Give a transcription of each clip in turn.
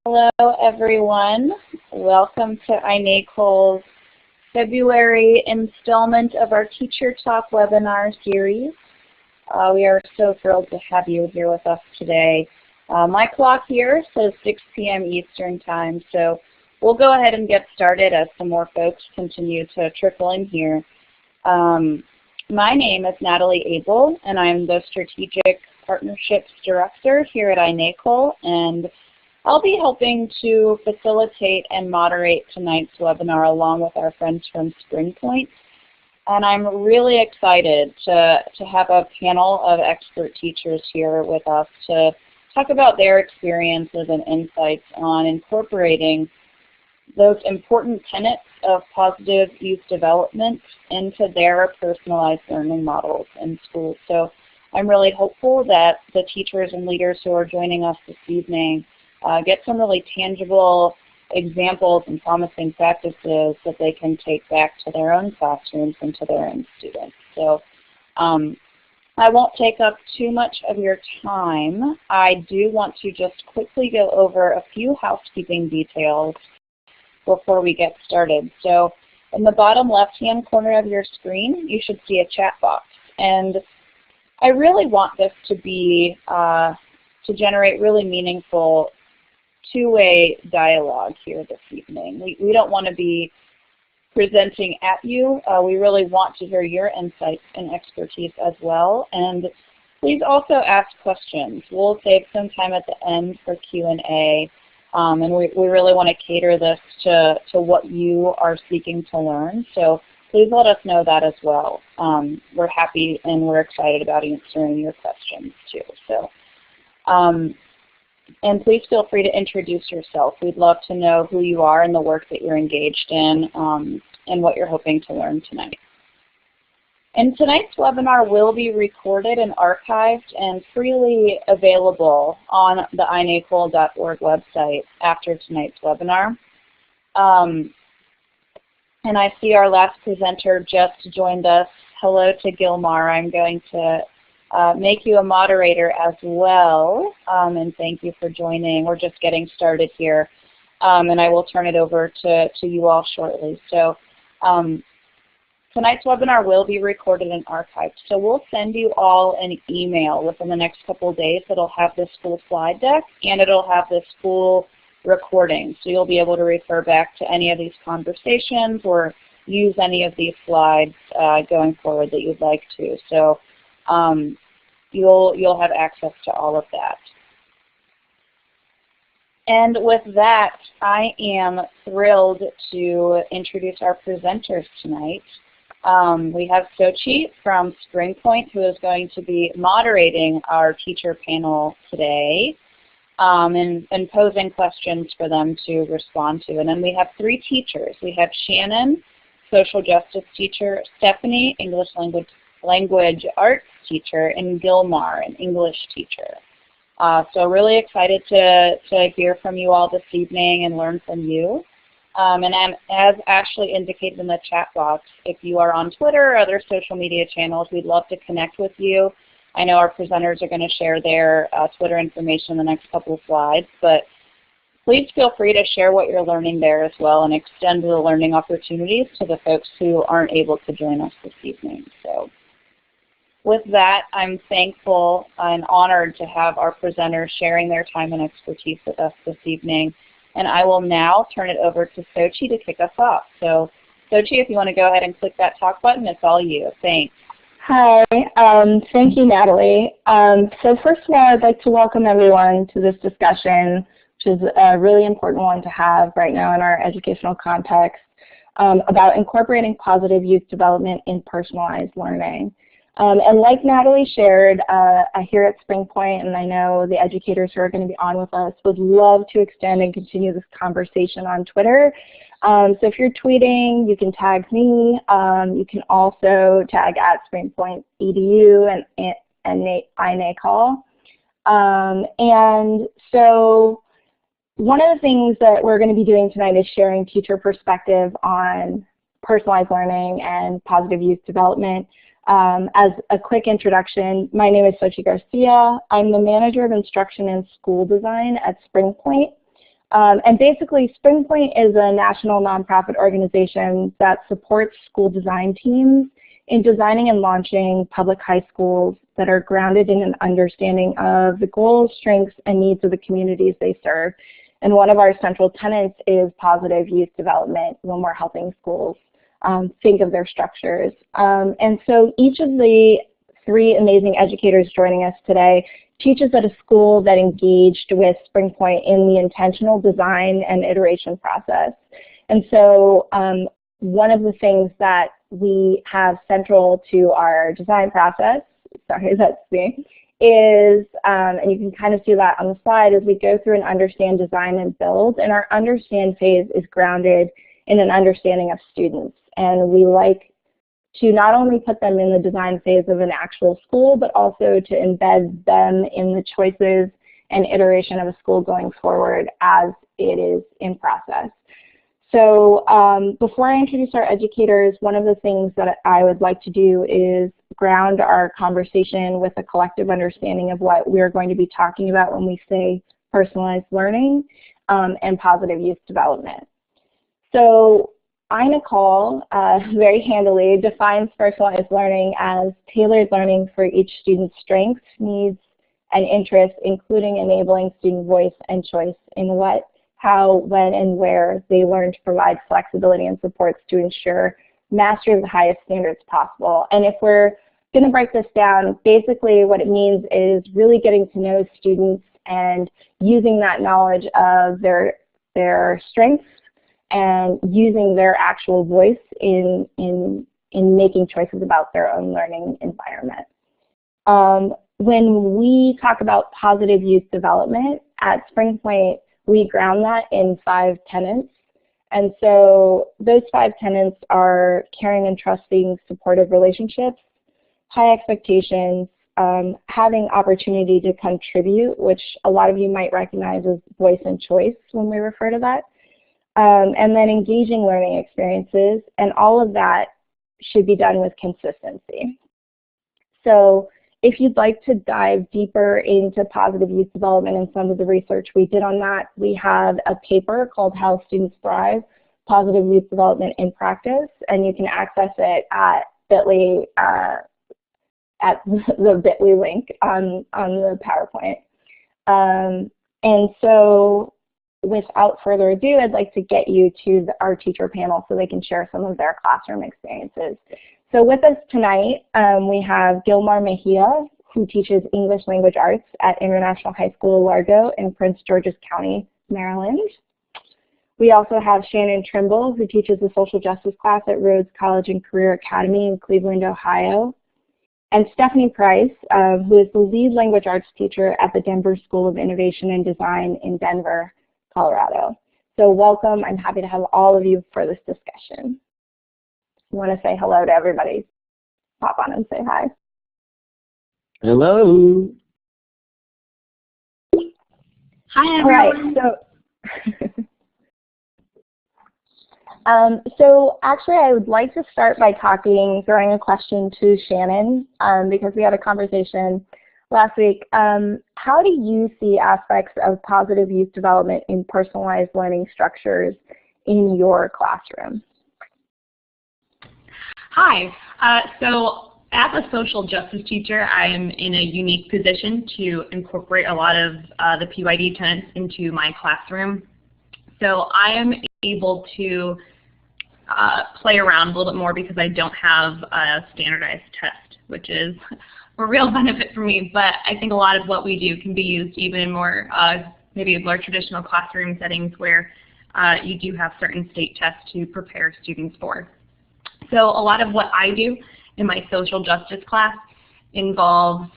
Hello, everyone. Welcome to iNACOL's February installment of our Teacher Talk webinar series. We are so thrilled to have you here with us today. My clock here says 6 p.m. Eastern Time, so we'll go ahead and get started as some more folks continue to trickle in here. My name is Natalie Abel, and I'm the Strategic Partnerships Director here at iNACOL, and I'll be helping to facilitate and moderate tonight's webinar along with our friends from Springpoint. And I'm really excited to have a panel of expert teachers here with us to talk about their experiences and insights on incorporating those important tenets of positive youth development into their personalized learning models in schools. So I'm really hopeful that the teachers and leaders who are joining us this evening get some really tangible examples and promising practices that they can take back to their own classrooms and to their own students. So I won't take up too much of your time. I do want to just quickly go over a few housekeeping details before we get started. So in the bottom left-hand corner of your screen, you should see a chat box. And I really want this to be, to generate really meaningful two-way dialogue here this evening. We don't want to be presenting at you. We really want to hear your insights and expertise as well. And please also ask questions. We'll save some time at the end for Q&A. And we really want to cater this to what you are seeking to learn. So please let us know that as well. We're happy and we're excited about answering your questions too. So. And please feel free to introduce yourself. We'd love to know who you are and the work that you're engaged in and what you're hoping to learn tonight. And tonight's webinar will be recorded and archived and freely available on the inacol.org website after tonight's webinar. And I see our last presenter just joined us. Hello to Gilmar. I'm going to make you a moderator as well, and thank you for joining. We're just getting started here, and I will turn it over to you all shortly. So tonight's webinar will be recorded and archived, so we'll send you all an email within the next couple of days that'll have this full slide deck, and it'll have this full recording, so you'll be able to refer back to any of these conversations or use any of these slides going forward that you'd like to. So you'll have access to all of that. And with that, I am thrilled to introduce our presenters tonight. We have Sochi from Springpoint, who is going to be moderating our teacher panel today and posing questions for them to respond to. And then we have three teachers. We have Shannon, social justice teacher, Stephanie, English language arts teacher, and Gilmar, an English teacher. So really excited to hear from you all this evening and learn from you. And as Ashley indicated in the chat box, if you are on Twitter or other social media channels, we'd love to connect with you. I know our presenters are going to share their Twitter information in the next couple of slides, but please feel free to share what you're learning there as well and extend the learning opportunities to the folks who aren't able to join us this evening. So with that, I'm thankful and honored to have our presenters sharing their time and expertise with us this evening. And I will now turn it over to Sochi to kick us off. So Sochi, if you want to go ahead and click that talk button, it's all you. Thanks. Hi, thank you, Natalie. So first of all, I'd like to welcome everyone to this discussion, which is a really important one to have right now in our educational context, about incorporating positive youth development in personalized learning. And like Natalie shared, here at Springpoint, and I know the educators who are going to be on with us would love to extend and continue this conversation on Twitter. So if you're tweeting, you can tag me. You can also tag at Springpoint.edu and iNACOL. And so one of the things that we're going to be doing tonight is sharing teacher perspective on personalized learning and positive youth development. As a quick introduction, my name is Sochi Garcia. I'm the Manager of Instruction and School Design at Springpoint. And basically, Springpoint is a national nonprofit organization that supports school design teams in designing and launching public high schools that are grounded in an understanding of the goals, strengths, and needs of the communities they serve. And one of our central tenets is positive youth development when we're helping schools think of their structures. And so each of the three amazing educators joining us today teaches at a school that engaged with Springpoint in the intentional design and iteration process. And so one of the things that we have central to our design process, sorry, that's me, is, and you can kind of see that on the slide, as we go through and understand, design, and build. And our understand phase is grounded in an understanding of students. And we like to not only put them in the design phase of an actual school, but also to embed them in the choices and iteration of a school going forward as it is in process. So before I introduce our educators, one of the things that I would like to do is ground our conversation with a collective understanding of what we're going to be talking about when we say personalized learning and positive youth development. So Ina Call very handily defines personalized learning as tailored learning for each student's strengths, needs, and interests, including enabling student voice and choice in what, how, when, and where they learn to provide flexibility and supports to ensure mastery of the highest standards possible. And if we're going to break this down, basically what it means is really getting to know students and using that knowledge of their strengths and using their actual voice in making choices about their own learning environment. When we talk about positive youth development at Springpoint, we ground that in 5 tenets. And so those 5 tenets are caring and trusting supportive relationships, high expectations, having opportunity to contribute, which a lot of you might recognize as voice and choice when we refer to that, and then engaging learning experiences, and all of that should be done with consistency. So if you'd like to dive deeper into positive youth development and some of the research we did on that, we have a paper called How Students Thrive, Positive Youth Development in Practice, and you can access it at bit.ly, at the bit.ly link on the PowerPoint. And so without further ado, I'd like to get you to our teacher panel so they can share some of their classroom experiences. So with us tonight, we have Gilmar Mejia, who teaches English Language Arts at International High School Largo in Prince George's County, Maryland. We also have Shannon Trimble, who teaches the social justice class at Rhodes College and Career Academy in Cleveland, Ohio. And Stephanie Price, who is the lead language arts teacher at the Denver School of Innovation and Design in Denver, Colorado. So welcome. I'm happy to have all of you for this discussion. I want to say hello to everybody. Pop on and say hi. Hello. Hi, everyone. All right, so actually I would like to start by throwing a question to Shannon, because we had a conversation last week. How do you see aspects of positive youth development in personalized learning structures in your classroom? Hi. So as a social justice teacher, I am in a unique position to incorporate a lot of the PYD tenets into my classroom. So I am able to play around a little bit more because I don't have a standardized test, which is a real benefit for me. But I think a lot of what we do can be used even in more, maybe more traditional classroom settings where you do have certain state tests to prepare students for. So a lot of what I do in my social justice class involves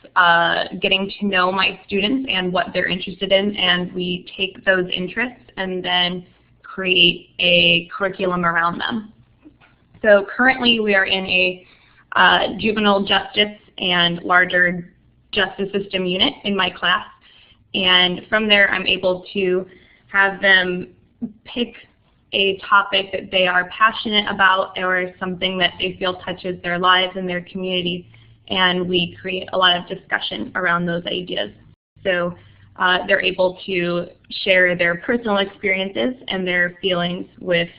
getting to know my students and what they're interested in, and we take those interests and then create a curriculum around them. So currently we are in a juvenile justice and larger justice system unit in my class, and from there I'm able to have them pick a topic that they are passionate about or something that they feel touches their lives and their communities, and we create a lot of discussion around those ideas. So they're able to share their personal experiences and their feelings with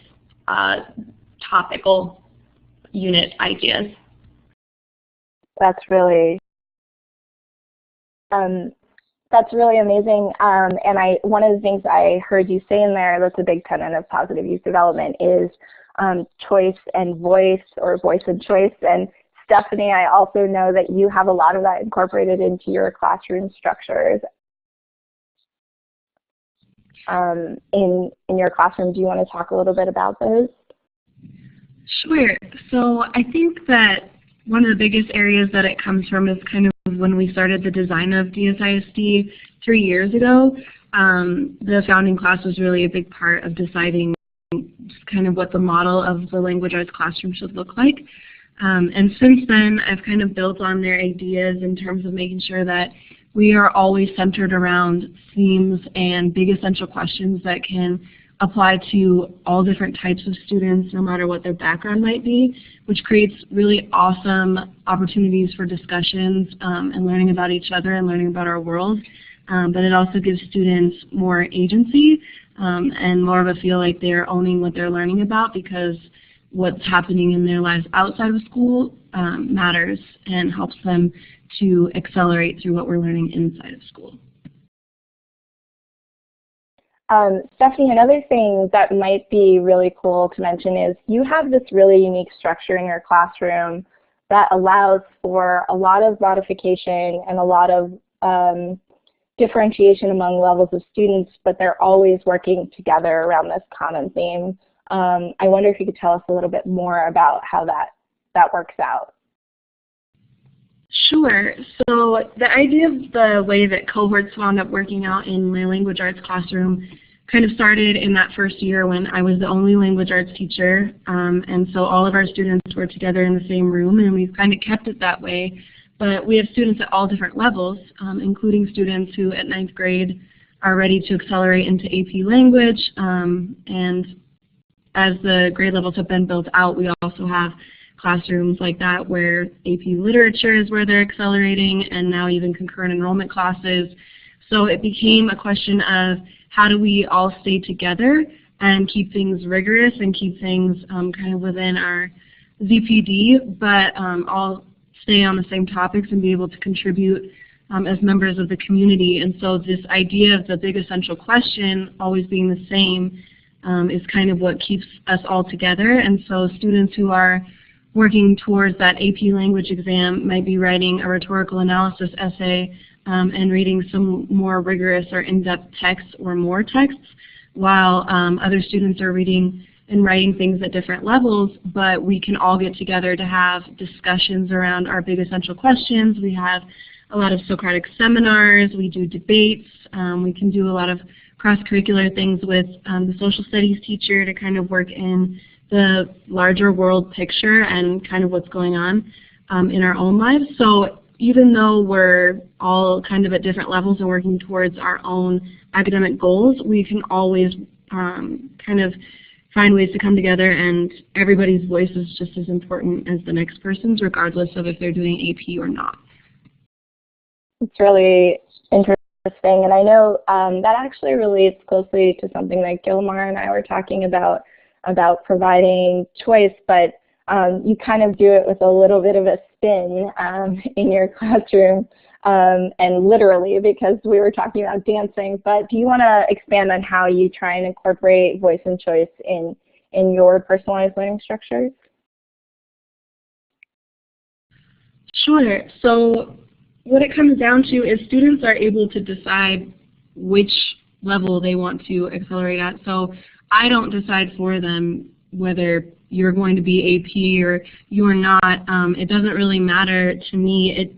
topical unit ideas. That's really amazing. And one of the things I heard you say in there that's a big tenet of positive youth development is choice and voice, or voice and choice. And Stephanie, I also know that you have a lot of that incorporated into your classroom structures. In your classroom, do you want to talk a little bit about those? Sure. So I think that one of the biggest areas that it comes from is kind of when we started the design of DSISD 3 years ago. The founding class was really a big part of deciding just kind of what the model of the language arts classroom should look like. And since then, I've kind of built on their ideas in terms of making sure that we are always centered around themes and big essential questions that can apply to all different types of students, no matter what their background might be, which creates really awesome opportunities for discussions and learning about each other and learning about our world. But it also gives students more agency and more of a feel like they're owning what they're learning about, because what's happening in their lives outside of school matters and helps them to accelerate through what we're learning inside of school. Stephanie, another thing that might be really cool to mention is you have this really unique structure in your classroom that allows for a lot of modification and a lot of differentiation among levels of students, but they're always working together around this common theme. I wonder if you could tell us a little bit more about how that works out. Sure. So the idea of the way that cohorts wound up working out in my language arts classroom kind of started in that first year when I was the only language arts teacher. And so all of our students were together in the same room, and we've kind of kept it that way. But we have students at all different levels, including students who at 9th grade are ready to accelerate into AP language. And as the grade levels have been built out, we also have classrooms like that where AP literature is where they're accelerating, and now even concurrent enrollment classes. So it became a question of how do we all stay together and keep things rigorous and keep things kind of within our ZPD, but all stay on the same topics and be able to contribute as members of the community. And so this idea of the big essential question always being the same is kind of what keeps us all together. And so students who are working towards that AP language exam might be writing a rhetorical analysis essay and reading some more rigorous or in-depth texts or more texts, while other students are reading and writing things at different levels, but we can all get together to have discussions around our big essential questions. We have a lot of Socratic seminars, we do debates, we can do a lot of cross-curricular things with the social studies teacher to kind of work in the larger world picture and kind of what's going on in our own lives. So even though we're all kind of at different levels and working towards our own academic goals, we can always kind of find ways to come together, and everybody's voice is just as important as the next person's, regardless of if they're doing AP or not. It's really interesting, and I know that actually relates closely to something that Gilmar and I were talking about providing choice, but you kind of do it with a little bit of a spin in your classroom, and literally, because we were talking about dancing. But do you want to expand on how you try and incorporate voice and choice in your personalized learning structures? Sure. So what it comes down to is students are able to decide which level they want to accelerate at. So I don't decide for them whether you're going to be AP or you're not. It doesn't really matter to me.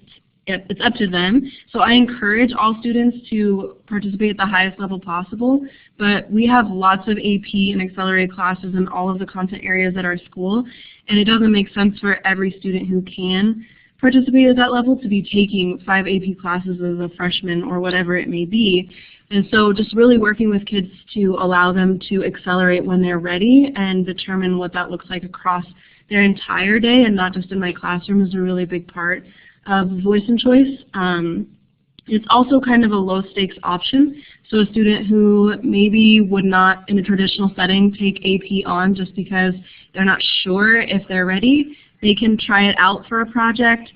It's up to them. So I encourage all students to participate at the highest level possible, but we have lots of AP and accelerated classes in all of the content areas at our school, and it doesn't make sense for every student who can participate at that level to be taking 5 AP classes as a freshman or whatever it may be. And so just really working with kids to allow them to accelerate when they're ready and determine what that looks like across their entire day and not just in my classroom is a really big part of voice and choice. And It's also kind of a low-stakes option, so a student who maybe would not, in a traditional setting, take AP on just because they're not sure if they're ready, they can try it out for a project,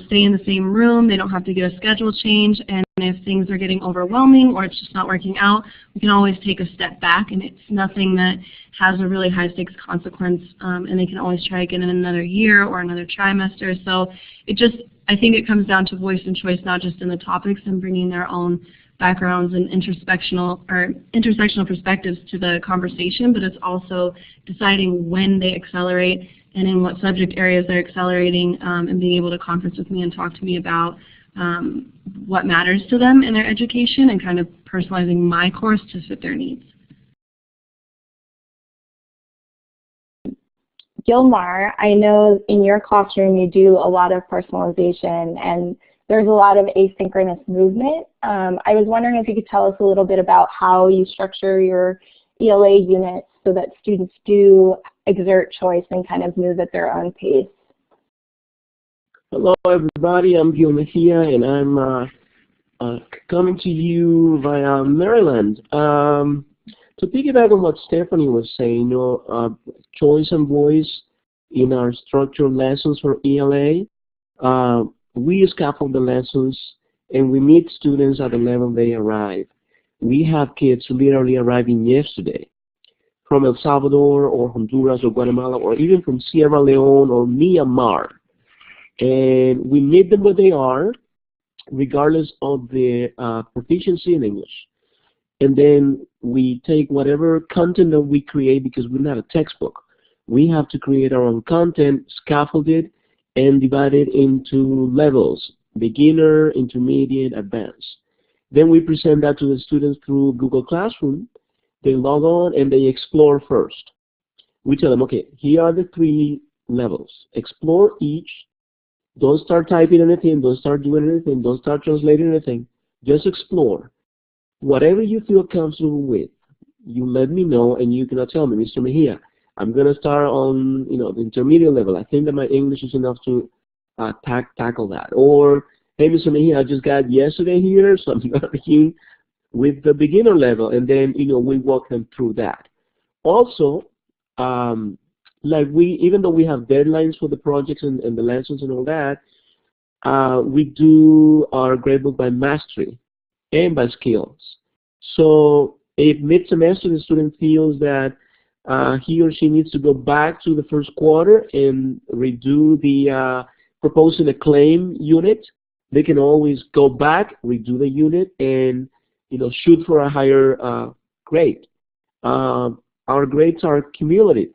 stay in the same room, they don't have to get a schedule change, and if things are getting overwhelming or it's just not working out, we can always take a step back, and it's nothing that has a really high-stakes consequence, and they can always try again in another year or another trimester. So it just, I think it comes down to voice and choice, not just in the topics and bringing their own backgrounds and intersectional perspectives to the conversation, but it's also deciding when they accelerate and in what subject areas they're accelerating, and being able to conference with me and talk to me about what matters to them in their education and kind of personalizing my course to fit their needs. Gilmar, I know in your classroom you do a lot of personalization and there's a lot of asynchronous movement. I was wondering if you could tell us a little bit about how you structure your ELA units so that students do exert choice and kind of move at their own pace. Hello everybody, I'm Gil Mejia and I'm coming to you via Maryland. To piggyback on what Stephanie was saying, choice and voice in our structured lessons for ELA, we scaffold the lessons and we meet students at the level they arrive. We have kids literally arriving yesterday from El Salvador or Honduras or Guatemala or even from Sierra Leone or Myanmar. And we meet them where they are, regardless of the proficiency in English. And then we take whatever content that we create, because we're not a textbook. We have to create our own content, scaffold it, and divide it into levels: beginner, intermediate, advanced. Then we present that to the students through Google Classroom. They log on and they explore first. We tell them, okay, here are the 3 levels. Explore each. Don't start typing anything, don't start doing anything, don't start translating anything. Just explore. Whatever you feel comfortable with, you let me know, and you cannot tell me, Mr. Mejia, I'm going to start on the intermediate level. I think that my English is enough to tackle that. Or, hey, Mr. Mejia, I just got yesterday here, so I'm going to begin with the beginner level, and then we walk them through that. Also, even though we have deadlines for the projects and the lessons and all that, we do our gradebook by mastery and by skills. So if mid-semester the student feels that he or she needs to go back to the first quarter and redo the proposing a claim unit, they can always go back, redo the unit, and shoot for a higher grade. Our grades are cumulative.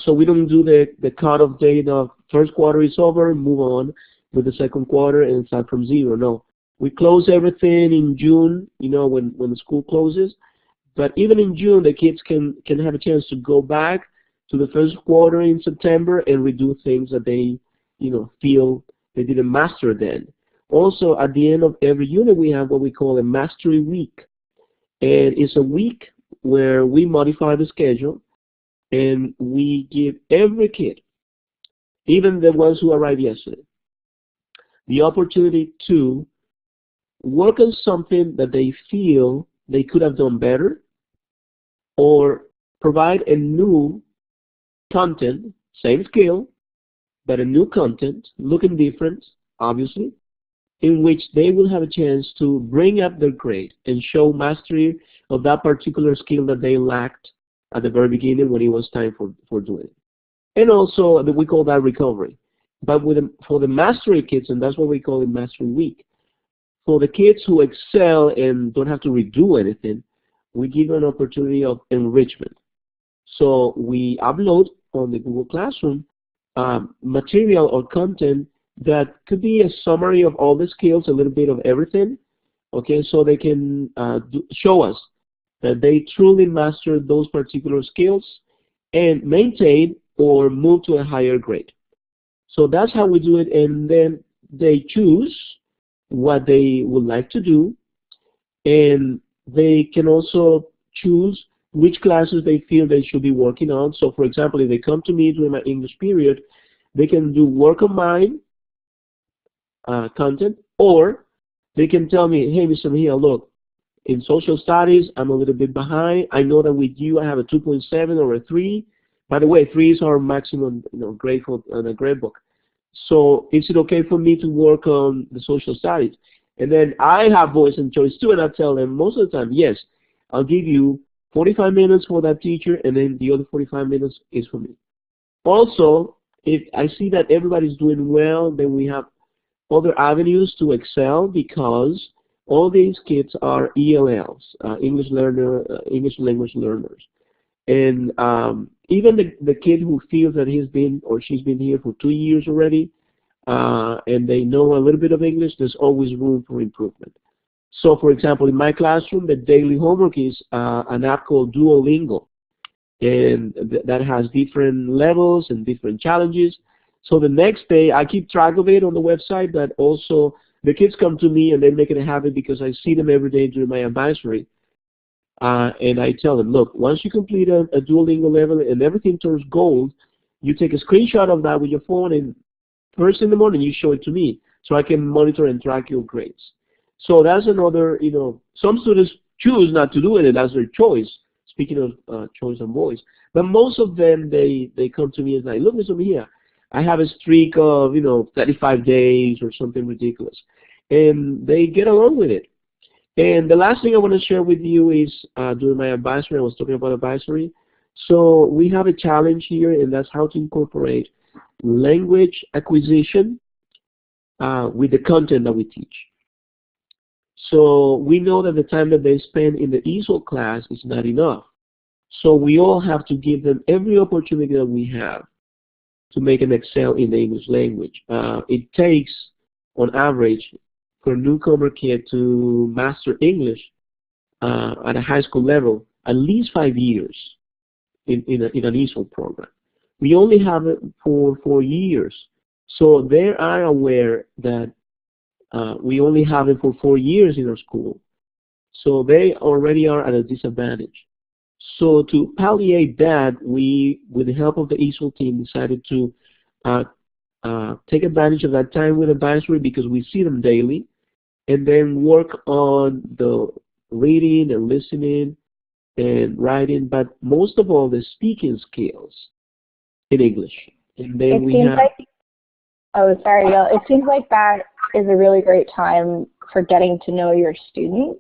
So we don't do the cutoff date of first quarter is over and move on with the second quarter and start from 0. No, we close everything in June, when the school closes. But even in June, the kids can have a chance to go back to the first quarter in September and redo things that they, feel they didn't master then. Also, at the end of every unit, we have what we call a mastery week. And it's a week where we modify the schedule and we give every kid, even the ones who arrived yesterday, the opportunity to work on something that they feel they could have done better, or provide a new content, same skill, but a new content, looking different, obviously, in which they will have a chance to bring up their grade and show mastery of that particular skill that they lacked at the very beginning when it was time for doing it. And also, we call that recovery. But for the mastery kids, and that's what we call it Mastery Week, for the kids who excel and don't have to redo anything, we give an opportunity of enrichment. So we upload on the Google Classroom material or content that could be a summary of all the skills, a little bit of everything, okay, so they can show us that they truly mastered those particular skills and maintain or move to a higher grade. So that's how we do it, and then they choose what they would like to do, and they can also choose which classes they feel they should be working on. So for example, if they come to me during my English period, they can do work on mine content, or they can tell me, hey, Mr. Mejia, look, in social studies, I'm a little bit behind. I know that with you, I have a 2.7 or a 3. By the way, 3 is our maximum, grade for the grade book. So is it okay for me to work on the social studies? And then I have voice and choice too, and I tell them most of the time, yes, I'll give you 45 minutes for that teacher, and then the other 45 minutes is for me. Also, if I see that everybody's doing well, then we have other avenues to excel, because all these kids are ELLs, English language learners. And even the kid who feels that he's been or she's been here for 2 years already, and they know a little bit of English, there's always room for improvement. So, for example, in my classroom, the daily homework is an app called Duolingo, and that has different levels and different challenges. So the next day, I keep track of it on the website, but also the kids come to me and they make it a habit because I see them every day during my advisory. And I tell them, look, once you complete a Duolingo level and everything turns gold, you take a screenshot of that with your phone, and first in the morning you show it to me so I can monitor and track your grades. So that's another, some students choose not to do it, and that's their choice, speaking of choice and voice. But most of them, they come to me and say, look, Mr. Mejia, I have a streak of, 35 days or something ridiculous. And they get along with it. And the last thing I want to share with you is during my advisory, I was talking about advisory. So we have a challenge here, and that's how to incorporate language acquisition with the content that we teach. So we know that the time that they spend in the ESOL class is not enough. So we all have to give them every opportunity that we have to make them excel in the English language. It takes, on average, for a newcomer kid to master English at a high school level, at least 5 years in an ESOL program. We only have it for 4 years. So they are aware that we only have it for 4 years in our school. So they already are at a disadvantage. So to palliate that, we, with the help of the ESOL team, decided to take advantage of that time with advisory, because we see them daily, and then work on the reading and listening and writing, but most of all the speaking skills in English. And then we have... It seems like that is a really great time for getting to know your students.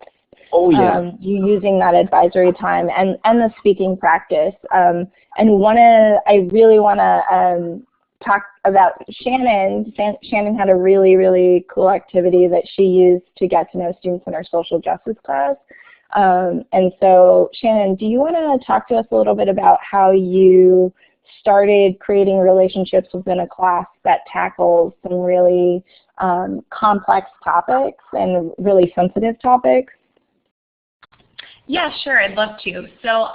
Oh, yeah. You using that advisory time and the speaking practice. And I really want to talk about Shannon. Shannon had a really, really cool activity that she used to get to know students in our social justice class. And so, Shannon, do you want to talk to us a little bit about how you started creating relationships within a class that tackles some really complex topics and really sensitive topics? Yeah, sure, I'd love to. So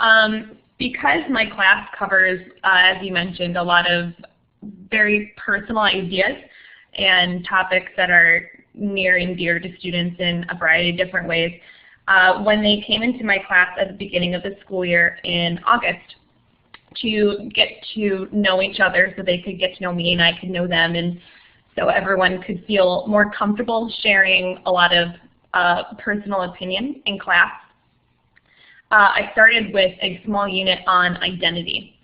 because my class covers, as you mentioned, a lot of very personal ideas and topics that are near and dear to students in a variety of different ways, when they came into my class at the beginning of the school year in August to get to know each other so they could get to know me and I could know them, and so everyone could feel more comfortable sharing a lot of personal opinion in class, I started with a small unit on identity.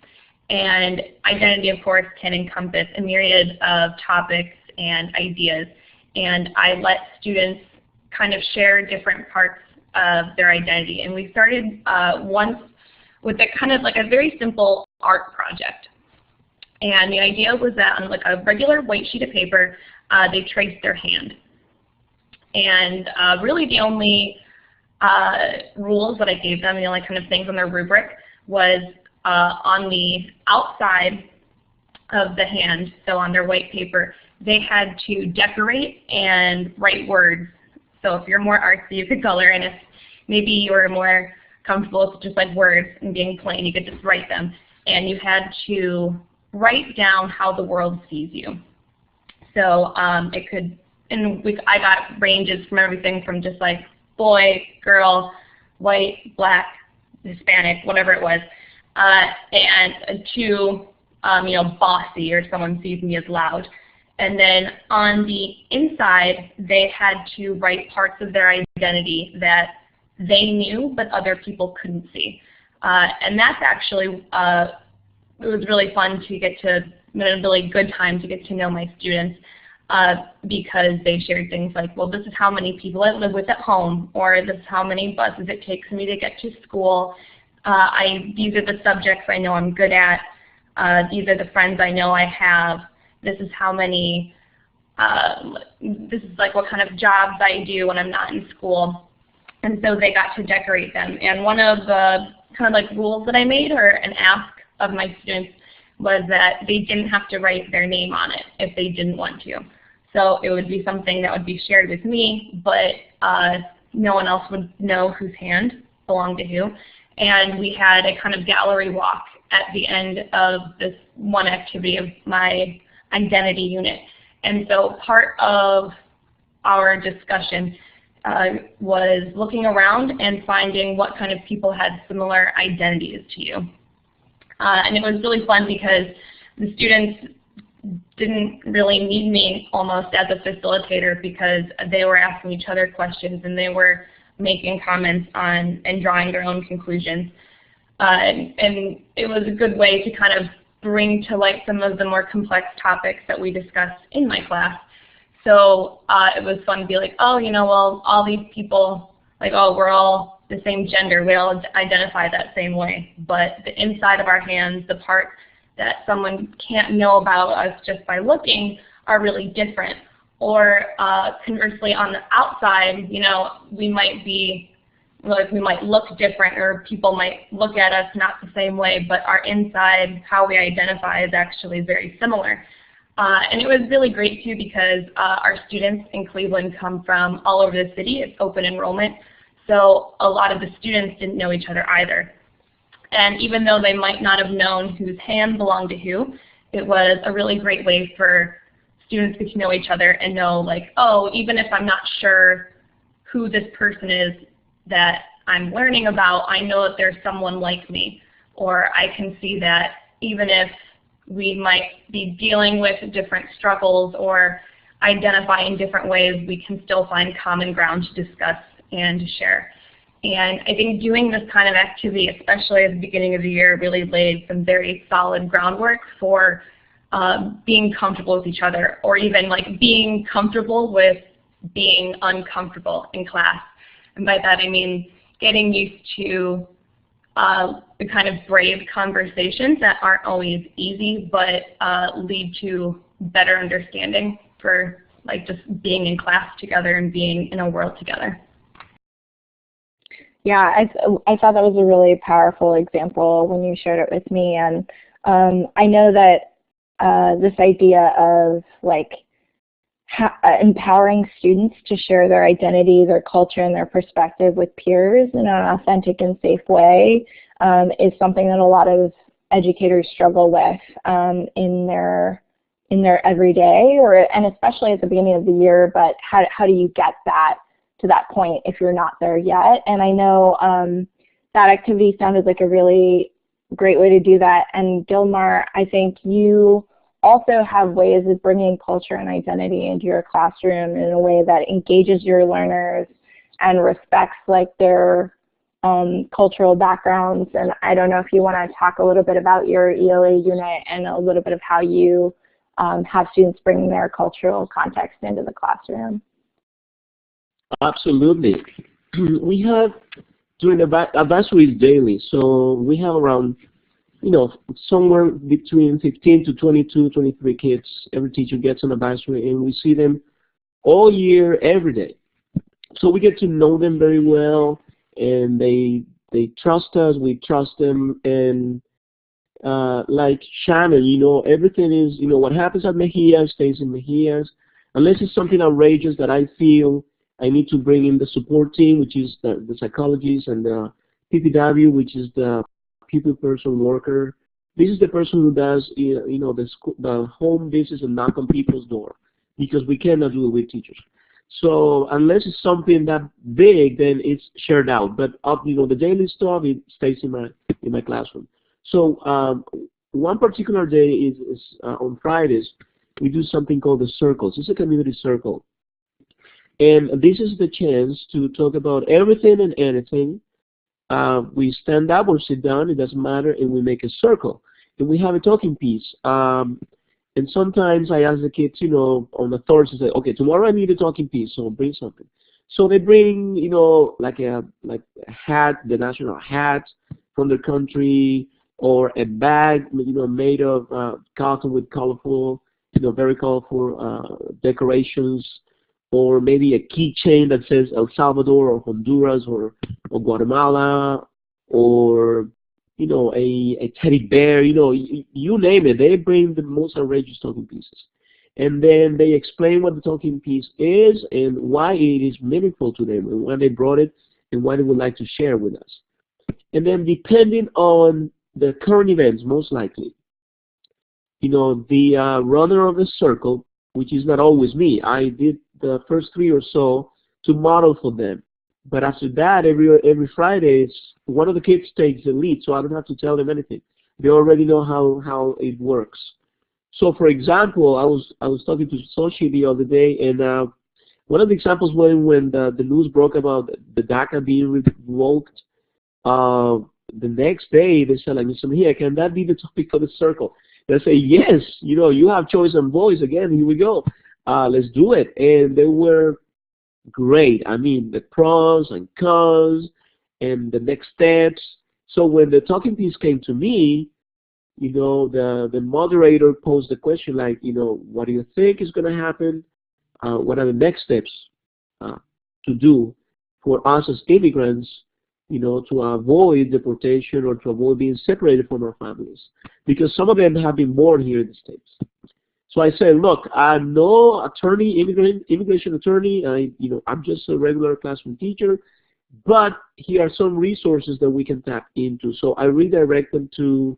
And identity, of course, can encompass a myriad of topics and ideas. And I let students kind of share different parts of their identity. And we started once with a kind of like a very simple art project. And the idea was that on like a regular white sheet of paper, they traced their hand. And really the only rules that I gave them, the only kind of things on their rubric, was on the outside of the hand, so on their white paper, they had to decorate and write words. So if you're more artsy, you could color, and if maybe you're more comfortable with just like words and being plain, you could just write them. And you had to write down how the world sees you. So it could, and I got ranges from everything from just like boy, girl, white, black, Hispanic, whatever it was, and to, bossy, or someone sees me as loud. And then on the inside, they had to write parts of their identity that they knew but other people couldn't see. And that's actually, it was really fun to get to, a really good time to get to know my students because they shared things like, well, this is how many people I live with at home, or this is how many buses it takes me to get to school. These are the subjects I know I'm good at. These are the friends I know I have. This is how many, this is like what kind of jobs I do when I'm not in school. And so they got to decorate them. And one of the kind of like rules that I made, or an ask of my students, was that they didn't have to write their name on it if they didn't want to. So it would be something that would be shared with me, but no one else would know whose hand belonged to who. And we had a kind of gallery walk at the end of this one activity of my identity unit. And so part of our discussion was looking around and finding what kind of people had similar identities to you. And it was really fun because the students didn't really need me almost as a facilitator, because they were asking each other questions and they were making comments on and drawing their own conclusions. And it was a good way to kind of bring to light some of the more complex topics that we discussed in my class. So it was fun to be like, oh, you know, well, all these people, like, oh, we're all the same gender, we all identify that same way. But the inside of our hands, the part that someone can't know about us just by looking, are really different. Or conversely, on the outside, you know, we might be, like, we might look different, or people might look at us not the same way, but our inside, how we identify, is actually very similar. And it was really great too, because our students in Cleveland come from all over the city. It's open enrollment, so a lot of the students didn't know each other either. And even though they might not have known whose hand belonged to who, it was a really great way for students to get to know each other and know, like, oh, even if I'm not sure who this person is that I'm learning about, I know that there's someone like me. Or I can see that even if we might be dealing with different struggles or identify in different ways, we can still find common ground to discuss and to share. And I think doing this kind of activity, especially at the beginning of the year, really laid some very solid groundwork for being comfortable with each other, or even like being comfortable with being uncomfortable in class. And by that I mean getting used to the kind of brave conversations that aren't always easy, but lead to better understanding for like just being in class together and being in a world together. Yeah, I thought that was a really powerful example when you shared it with me, and I know that this idea of like empowering students to share their identity, their culture, and their perspective with peers in an authentic and safe way is something that a lot of educators struggle with in their everyday, and especially at the beginning of the year. But how do you get that to that point if you're not there yet? And I know that activity sounded like a really great way to do that. And Gilmar, I think you also have ways of bringing culture and identity into your classroom in a way that engages your learners and respects like their cultural backgrounds. And I don't know if you want to talk a little bit about your ELA unit and a little bit of how you have students bringing their cultural context into the classroom. Absolutely. We have, during advisory is daily, so we have around, you know, somewhere between 15 to 22, 23 kids. Every teacher gets an advisory, and we see them all year, every day. So we get to know them very well, and they trust us, we trust them, and like Shannon, you know, everything is, you know, what happens at Mejia stays in Mejia's, unless it's something outrageous that I feel I need to bring in the support team, which is the psychologists, and the PPW, which is the people person worker. This is the person who does, you know, the home visits and knock on people's door, because we cannot do it with teachers. So unless it's something that big, then it's shared out. But you know, the daily stuff, it stays in my classroom. So one particular day is on Fridays. we do something called the circles. It's a community circle. And this is the chance to talk about everything and anything. We stand up or sit down, it doesn't matter, and we make a circle. And we have a talking piece. And sometimes I ask the kids, you know, on the Thursday, say, okay, tomorrow I need a talking piece, so bring something. So they bring, you know, like a hat, the national hat from their country, or a bag, you know, made of cotton with colorful, you know, very colorful decorations, or maybe a keychain that says El Salvador or Honduras or Guatemala, or, you know, a teddy bear, you know, you name it. They bring the most outrageous talking pieces. And then they explain what the talking piece is and why it is meaningful to them, and why they brought it, and why they would like to share with us. And then depending on the current events, most likely, you know, the runner of the circle, which is not always me, I did the first 3 or so to model for them. But after that, every Friday, one of the kids takes the lead, so I don't have to tell them anything. They already know how it works. So, for example, I was talking to Sochi the other day, and one of the examples when the news broke about the DACA being revoked, the next day they said, like, Mr. Mejia, can that be the topic of the circle? They say, yes, you know, you have choice and voice again. Here we go. Let's do it. And they were great. I mean, the pros and cons and the next steps. So when the talking piece came to me, you know, the moderator posed the question like, you know, what do you think is going to happen? What are the next steps to do for us as immigrants, you know, to avoid deportation or to avoid being separated from our families? Because some of them have been born here in the States. So I said, look, I'm no attorney, immigration attorney. I'm just a regular classroom teacher. But here are some resources that we can tap into. So I redirect them to,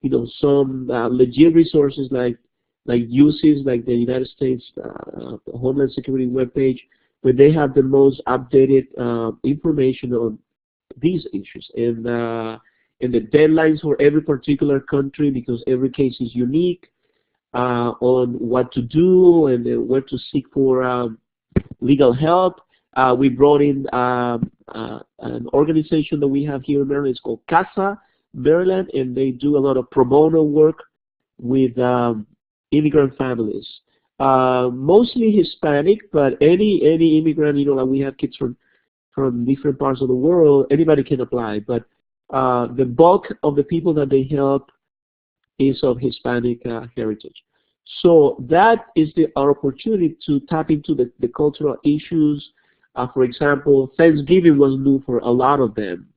you know, some legit resources like USIS, like the United States Homeland Security webpage, where they have the most updated information on these issues, and the deadlines for every particular country, because every case is unique, on what to do and where to seek for legal help. We brought in an organization that we have here in Maryland. It's called CASA Maryland, and they do a lot of pro bono work with immigrant families, mostly Hispanic, but any immigrant, you know, like we have kids from different parts of the world, anybody can apply. But the bulk of the people that they help is of Hispanic heritage. So that is our opportunity to tap into the cultural issues. For example, Thanksgiving was new for a lot of them.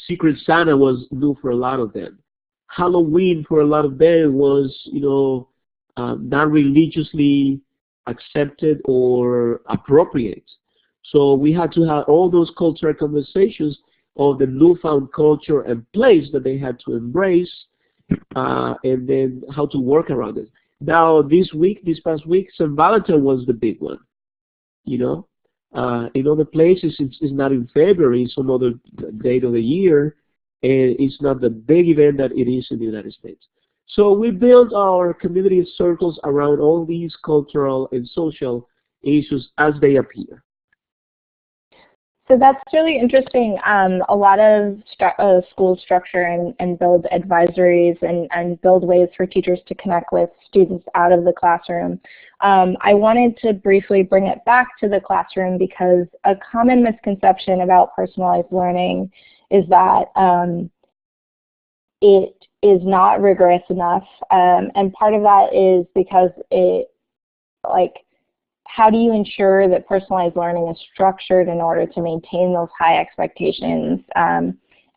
Secret Santa was new for a lot of them. Halloween for a lot of them was, you know, not religiously accepted or appropriate. So we had to have all those cultural conversations of the newfound culture and place that they had to embrace, and then how to work around it. Now, this past week, St. Valentine was the big one. You know, in other places, it's not in February, some other date of the year, and it's not the big event that it is in the United States. So we build our community circles around all these cultural and social issues as they appear. So that's really interesting. A lot of schools structure and build advisories and build ways for teachers to connect with students out of the classroom. I wanted to briefly bring it back to the classroom because a common misconception about personalized learning is that it is not rigorous enough, and part of that is because how do you ensure that personalized learning is structured in order to maintain those high expectations?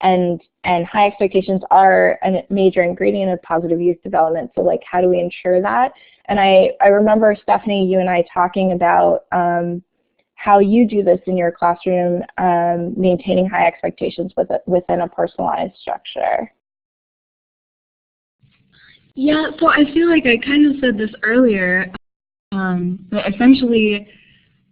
And high expectations are a major ingredient of positive youth development. So how do we ensure that? And I remember, Stephanie, you and I talking about how you do this in your classroom, maintaining high expectations within a personalized structure. Yeah, so I feel like I kind of said this earlier. But essentially,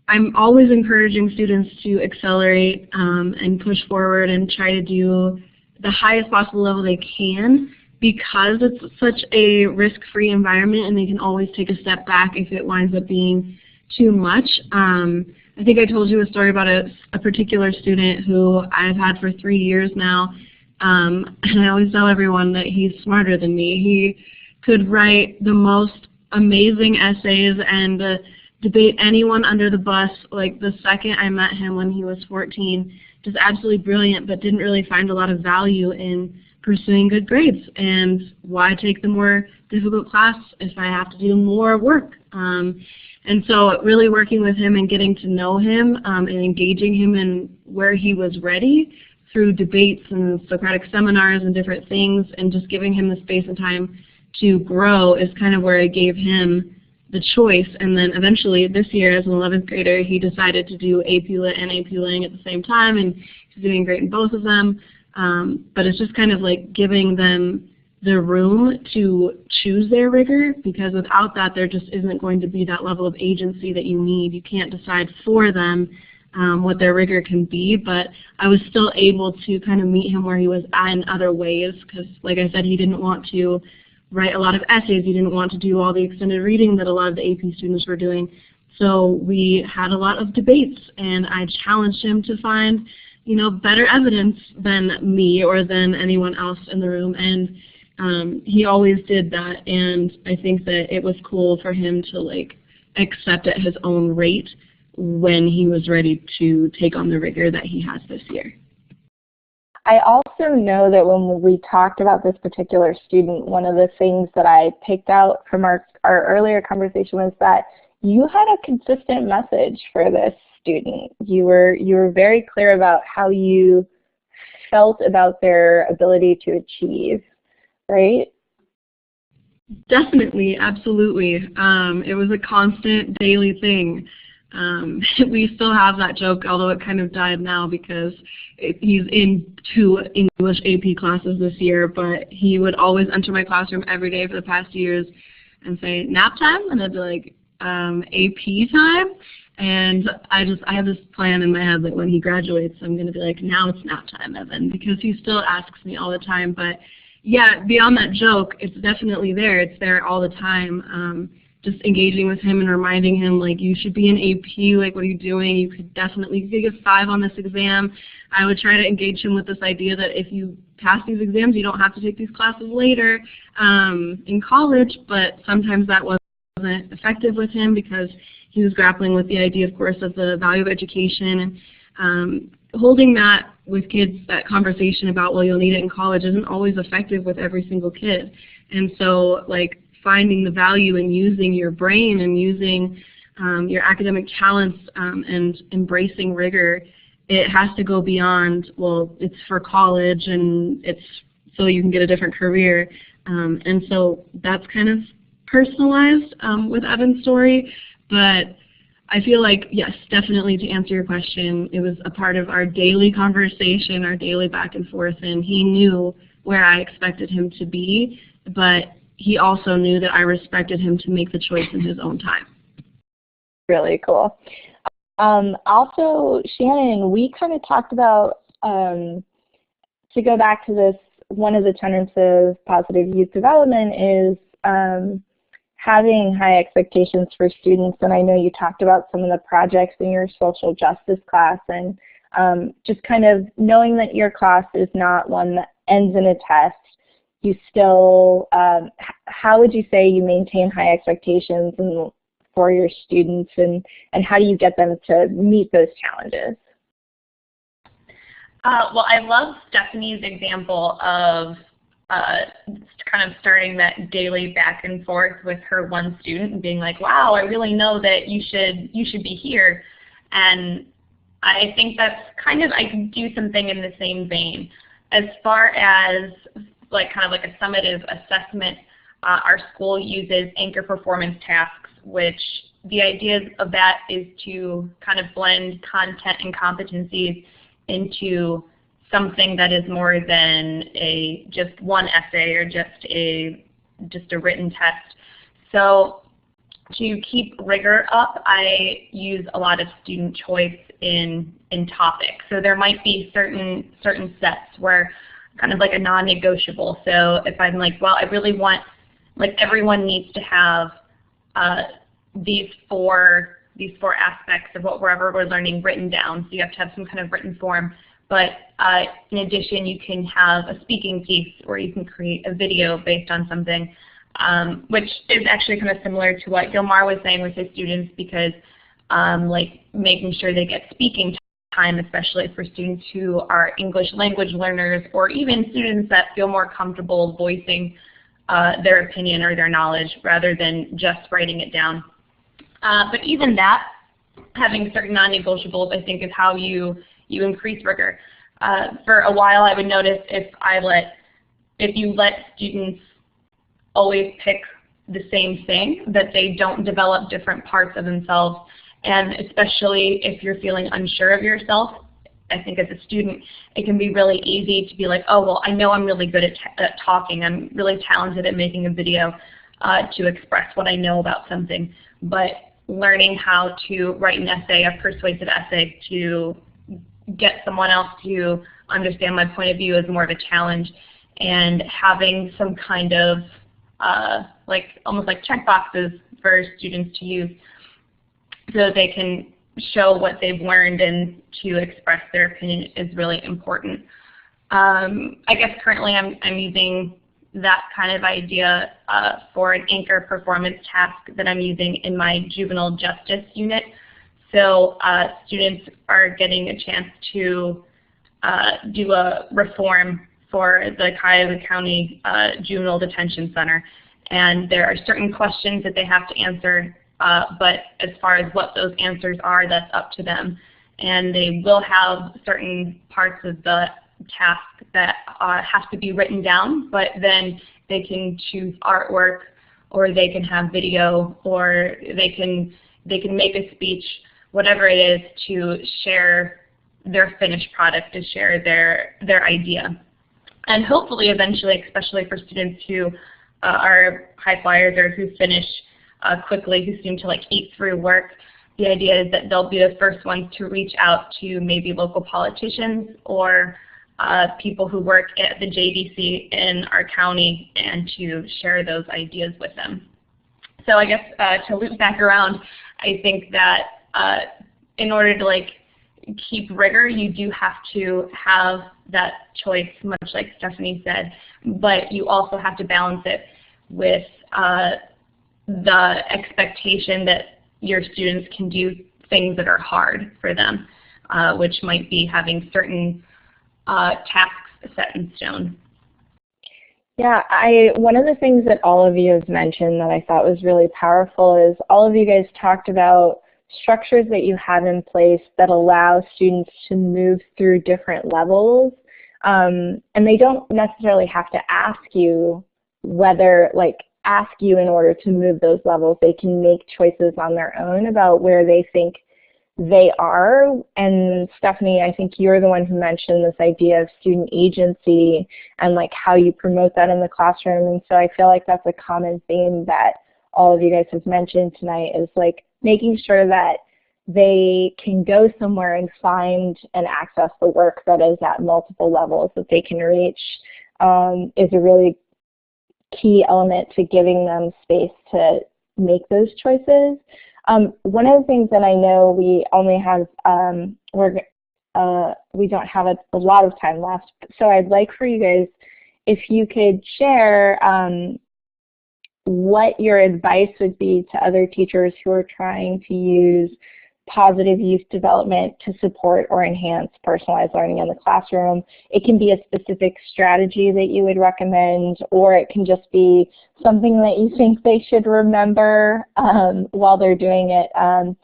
I'm always encouraging students to accelerate and push forward and try to do the highest possible level they can. because it's such a risk-free environment and they can always take a step back if it winds up being too much. I think I told you a story about a particular student who I've had for 3 years now, and I always tell everyone that he's smarter than me. He could write the most amazing essays and debate anyone under the bus. Like the second I met him when he was 14, just absolutely brilliant, but didn't really find a lot of value in pursuing good grades. And why take the more difficult class if I have to do more work? And so really working with him and getting to know him and engaging him in where he was ready through debates and Socratic seminars and different things, and just giving him the space and time to grow is kind of where I gave him the choice. And then eventually this year as an 11th grader, he decided to do AP Lit and AP Lang at the same time, and he's doing great in both of them. But it's just kind of like giving them the room to choose their rigor, because without that there just isn't going to be that level of agency that you need. You can't decide for them what their rigor can be, but I was still able to kind of meet him where he was at in other ways, because like I said, he didn't want to write a lot of essays, he didn't want to do all the extended reading that a lot of the AP students were doing. So we had a lot of debates, and I challenged him to find, you know, better evidence than me or than anyone else in the room, and he always did that. And I think that it was cool for him to like accept at his own rate when he was ready to take on the rigor that he has this year. I also know that when we talked about this particular student, one of the things that I picked out from our earlier conversation was that you had a consistent message for this student. You were very clear about how you felt about their ability to achieve, right? Definitely, absolutely. It was a constant daily thing. We still have that joke, although it kind of died now because he's in 2 English AP classes this year, but he would always enter my classroom every day for the past years and say, nap time? And I'd be like, AP time? And I have this plan in my head that when he graduates, I'm going to be like, now it's nap time, Evan, because he still asks me all the time. But yeah, beyond that joke, it's definitely there. It's there all the time. Just engaging with him and reminding him, like, you should be in AP, like, what are you doing? You could get a 5 on this exam. I would try to engage him with this idea that if you pass these exams, you don't have to take these classes later in college, but sometimes that wasn't effective with him because he was grappling with the idea, of course, of the value of education, and holding that with kids, that conversation about, well, you'll need it in college, isn't always effective with every single kid. And so, like, finding the value in using your brain and using your academic talents and embracing rigor, it has to go beyond, well, it's for college and it's so you can get a different career. And so that's kind of personalized with Evan's story. But I feel like, yes, definitely to answer your question, it was a part of our daily conversation, our daily back and forth, and he knew where I expected him to be, but he also knew that I respected him to make the choice in his own time. Really cool. Also, Shannon, we kind of talked about, to go back to this, one of the tenets of positive youth development is having high expectations for students, and I know you talked about some of the projects in your social justice class, and just kind of knowing that your class is not one that ends in a test. You still, how would you say you maintain high expectations for your students, and how do you get them to meet those challenges? Well, I love Stephanie's example of kind of starting that daily back and forth with her one student and being like, wow, I really know that you should be here. And I think that's kind of, I can do something in the same vein. As far as like kind of like a summative assessment, our school uses anchor performance tasks, which the idea of that is to kind of blend content and competencies into something that is more than just one essay or just a written test. So to keep rigor up, I use a lot of student choice in topics. So there might be certain sets where kind of like a non-negotiable. So if I'm like, well, I really want, like everyone needs to have these four aspects of whatever we're learning written down. So you have to have some kind of written form. But in addition, you can have a speaking piece, or you can create a video based on something, which is actually kind of similar to what Gilmar was saying with his students, because like making sure they get speaking time, especially for students who are English language learners, or even students that feel more comfortable voicing their opinion or their knowledge rather than just writing it down. But even that, having certain non-negotiables, I think, is how you increase rigor. For a while, I would notice if you let students always pick the same thing, that they don't develop different parts of themselves. And especially if you're feeling unsure of yourself, I think as a student, it can be really easy to be like, oh, well, I know I'm really good at talking. I'm really talented at making a video to express what I know about something. But learning how to write an essay, a persuasive essay, to get someone else to understand my point of view is more of a challenge. And having some kind of almost like checkboxes for students to use so they can show what they've learned and to express their opinion is really important. I guess currently I'm using that kind of idea for an anchor performance task that I'm using in my juvenile justice unit. So students are getting a chance to do a reform for the Cuyahoga County Juvenile Detention Center. And there are certain questions that they have to answer, but as far as what those answers are, that's up to them. And they will have certain parts of the task that have to be written down, but then they can choose artwork, or they can have video, or they can make a speech, whatever it is, to share their finished product, to share their idea. And hopefully eventually, especially for students who are high flyers or who finish quickly, who seem to like eat through work, the idea is that they'll be the first ones to reach out to maybe local politicians or people who work at the JDC in our county, and to share those ideas with them. So I guess to loop back around, I think that in order to like keep rigor, you do have to have that choice, much like Stephanie said, but you also have to balance it with the expectation that your students can do things that are hard for them, which might be having certain tasks set in stone. Yeah, one of the things that all of you have mentioned that I thought was really powerful is all of you guys talked about structures that you have in place that allow students to move through different levels. And they don't necessarily have to ask you ask you in order to move those levels. They can make choices on their own about where they think they are. And Stephanie, I think you're the one who mentioned this idea of student agency and like how you promote that in the classroom. And so I feel like that's a common theme that all of you guys have mentioned tonight, is like making sure that they can go somewhere and find and access the work that is at multiple levels that they can reach, is a really key element to giving them space to make those choices. One of the things that I know we only have, we don't have a lot of time left, so I'd like for you guys, if you could share what your advice would be to other teachers who are trying to use positive youth development to support or enhance personalized learning in the classroom. It can be a specific strategy that you would recommend, or it can just be something that you think they should remember while they're doing it. And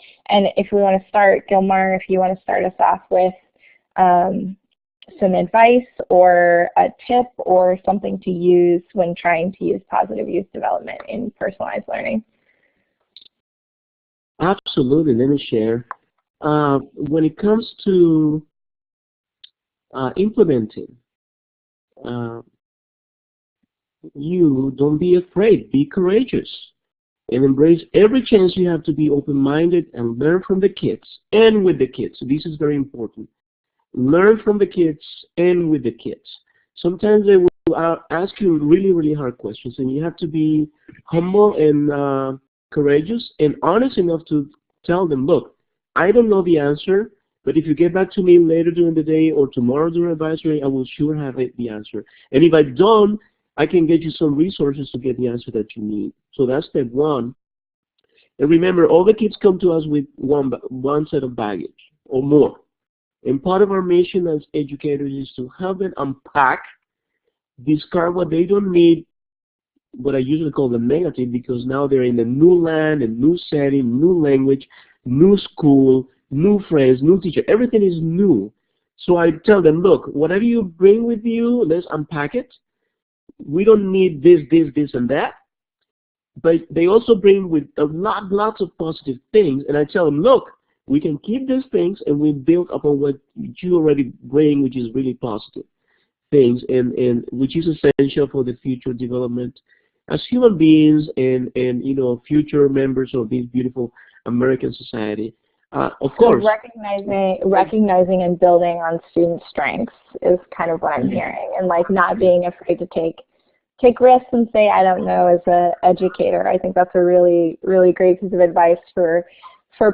if we want to start, Gilmar, if you want to start us off with some advice or a tip or something to use when trying to use positive youth development in personalized learning. Absolutely. Let me share. When it comes to implementing, you don't be afraid. Be courageous and embrace every chance you have to be open-minded and learn from the kids and with the kids. So this is very important. Learn from the kids and with the kids. Sometimes they will ask you really, really hard questions, and you have to be humble and courageous and honest enough to tell them, look, I don't know the answer, but if you get back to me later during the day or tomorrow during advisory, I will sure have the answer. And if I don't, I can get you some resources to get the answer that you need. So that's step one. And remember, all the kids come to us with one set of baggage or more. And part of our mission as educators is to help them unpack, discard what they don't need, what I usually call the negative, because now they're in a new land, a new setting, new language, new school, new friends, new teacher. Everything is new. So I tell them, look, whatever you bring with you, let's unpack it. We don't need this, and that. But they also bring with lots of positive things. And I tell them, look, we can keep these things and we build upon what you already bring, which is really positive things, and which is essential for the future development as human beings and you know, future members of this beautiful American society. Of course, recognizing and building on student strengths is kind of what I'm hearing, and like not being afraid to take risks and say I don't know as an educator. I think that's a really, really great piece of advice for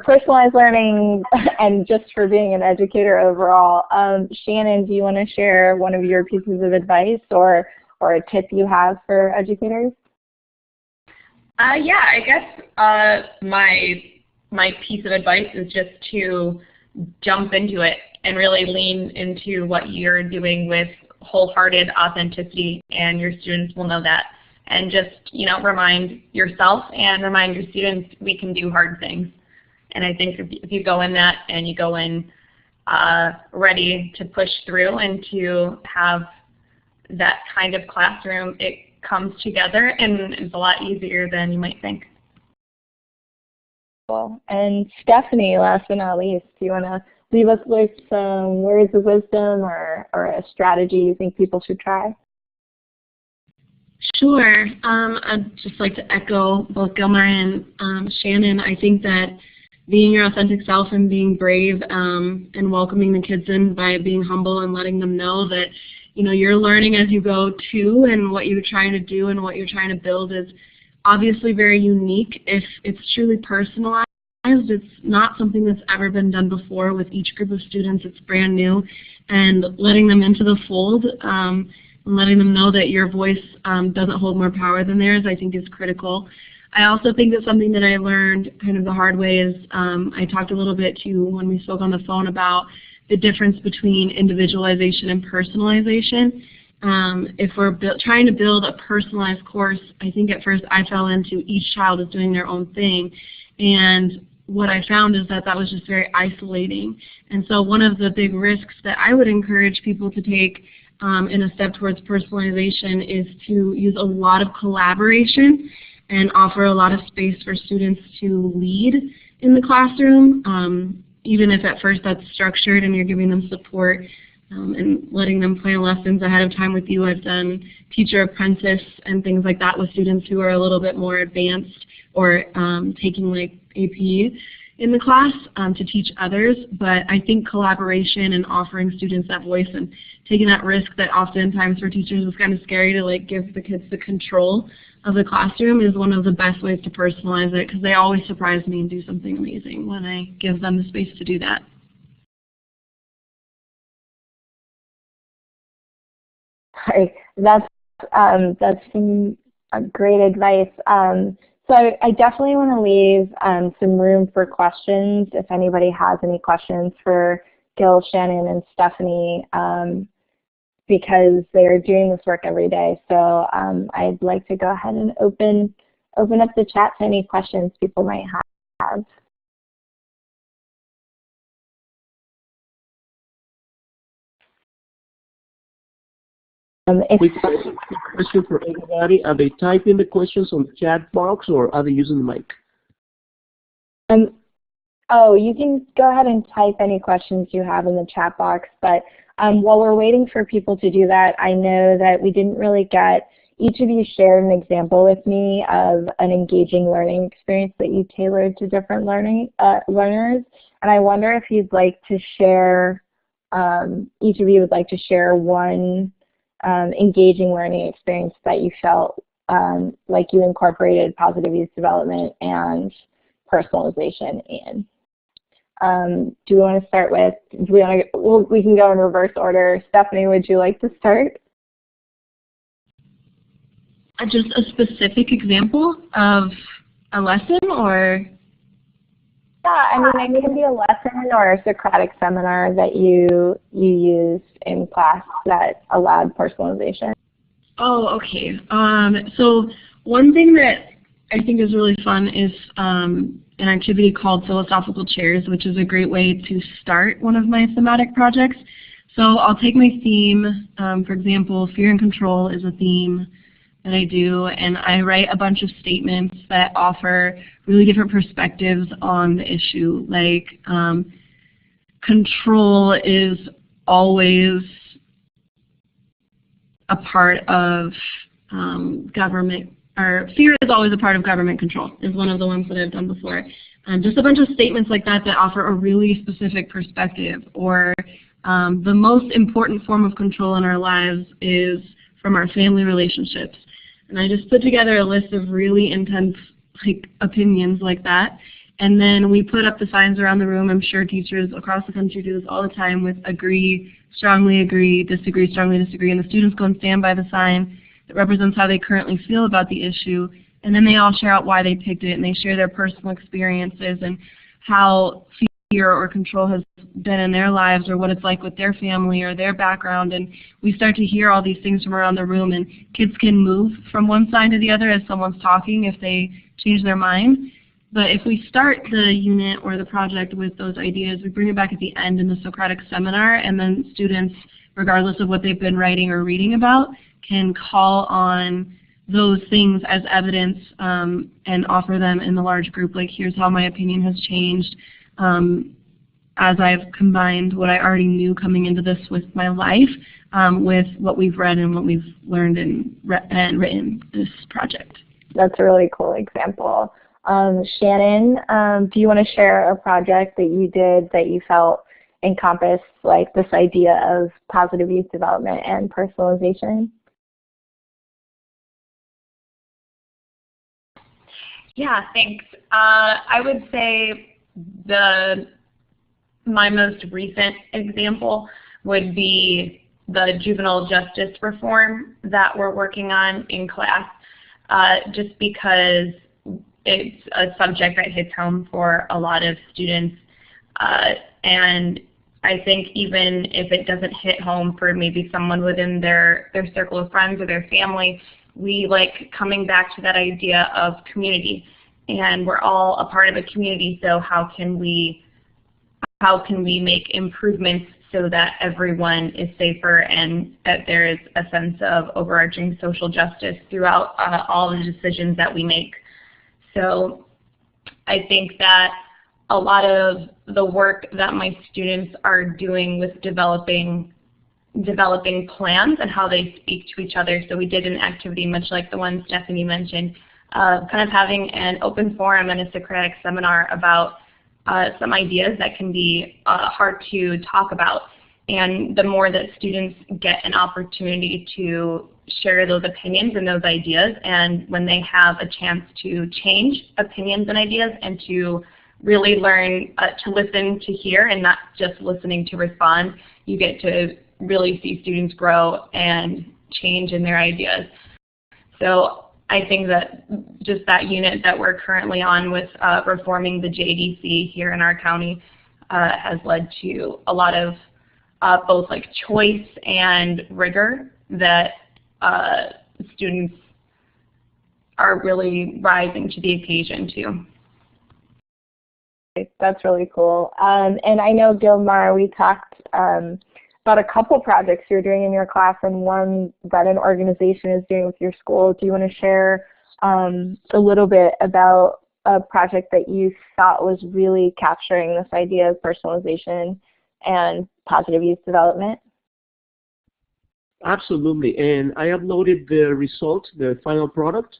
personalized learning and just for being an educator overall. Shannon, do you want to share one of your pieces of advice or a tip you have for educators? Yeah, I guess my piece of advice is just to jump into it and really lean into what you're doing with wholehearted authenticity, and your students will know that. And just, you know, remind yourself and remind your students we can do hard things. And I think if you go in that and you go in ready to push through and to have that kind of classroom, it comes together and it's a lot easier than you might think. Cool. And Stephanie, last but not least, do you want to leave us with some words of wisdom or a strategy you think people should try? Sure. I'd just like to echo both Gilmar and Shannon. I think that being your authentic self and being brave and welcoming the kids in by being humble and letting them know that, you know, you're learning as you go too, and what you're trying to do and what you're trying to build is obviously very unique. If it's truly personalized, it's not something that's ever been done before with each group of students. It's brand new, and letting them into the fold and letting them know that your voice doesn't hold more power than theirs, I think is critical. I also think that something that I learned kind of the hard way is I talked a little bit to you when we spoke on the phone about the difference between individualization and personalization. If we're trying to build a personalized course, I think at first I fell into each child is doing their own thing. And what I found is that was just very isolating. And so one of the big risks that I would encourage people to take in a step towards personalization is to use a lot of collaboration and offer a lot of space for students to lead in the classroom, even if at first that's structured and you're giving them support and letting them plan lessons ahead of time with you. I've done teacher apprentice and things like that with students who are a little bit more advanced or taking like AP in the class to teach others. But I think collaboration and offering students that voice and taking that risk that oftentimes for teachers is kind of scary to like give the kids the control of the classroom is one of the best ways to personalize it, because they always surprise me and do something amazing when I give them the space to do that. Sorry, that's some great advice. So I definitely want to leave some room for questions if anybody has any questions for Gil, Shannon, and Stephanie, because they're doing this work every day. So I'd like to go ahead and open up the chat to any questions people might have. Quick question for everybody. Are they typing the questions on the chat box or are they using the mic? Oh, you can go ahead and type any questions you have in the chat box, but while we're waiting for people to do that, I know that we didn't really get, each of you shared an example with me of an engaging learning experience that you tailored to different learners, and I wonder if you'd like to share, each of you would like to share one engaging learning experience that you felt like you incorporated positive youth development and personalization in? Do we want to start with, we can go in reverse order. Stephanie, would you like to start? Just a specific example of a lesson, or? Yeah, I mean, it can be a lesson or a Socratic seminar that you used in class that allowed personalization. Oh, okay. So one thing that I think is really fun is an activity called philosophical chairs, which is a great way to start one of my thematic projects. So I'll take my theme, for example, fear and control is a theme that I do, and I write a bunch of statements that offer really different perspectives on the issue. Like, control is always a part of government, or fear is always a part of government control, is one of the ones that I've done before. Just a bunch of statements like that that offer a really specific perspective. Or the most important form of control in our lives is from our family relationships. And I just put together a list of really intense opinions like that. And then we put up the signs around the room. I'm sure teachers across the country do this all the time with agree, strongly agree, disagree, strongly disagree. And the students go and stand by the sign that represents how they currently feel about the issue. And then they all share out why they picked it, and they share their personal experiences and how fear or control has been in their lives, or what it's like with their family or their background. And we start to hear all these things from around the room, and kids can move from one side to the other as someone's talking if they change their mind. But if we start the unit or the project with those ideas, we bring it back at the end in the Socratic seminar, and then students, regardless of what they've been writing or reading about, can call on those things as evidence and offer them in the large group, like, here's how my opinion has changed as I've combined what I already knew coming into this with my life with what we've read and what we've learned and written this project. That's a really cool example. Shannon, do you want to share a project that you did that you felt encompassed like this idea of positive youth development and personalization? Yeah, thanks. I would say my most recent example would be the juvenile justice reform that we're working on in class, just because it's a subject that hits home for a lot of students. And I think even if it doesn't hit home for maybe someone within their circle of friends or their family, we like coming back to that idea of community. And we're all a part of a community, so how can we make improvements so that everyone is safer and that there is a sense of overarching social justice throughout all the decisions that we make. So I think that a lot of the work that my students are doing with developing plans and how they speak to each other. So we did an activity much like the one Stephanie mentioned, kind of having an open forum and a Socratic seminar about some ideas that can be hard to talk about. And the more that students get an opportunity to share those opinions and those ideas, and when they have a chance to change opinions and ideas and to really learn to listen to hear and not just listening to respond, you get to really see students grow and change in their ideas. So I think that just that unit that we're currently on with reforming the JDC here in our county has led to a lot of both like choice and rigor that students are really rising to the occasion too. That's really cool. And I know, Gilmar, we talked about a couple projects you're doing in your class and one that an organization is doing with your school. Do you want to share a little bit about a project that you thought was really capturing this idea of personalization and positive youth development? Absolutely, and I uploaded the result, the final product,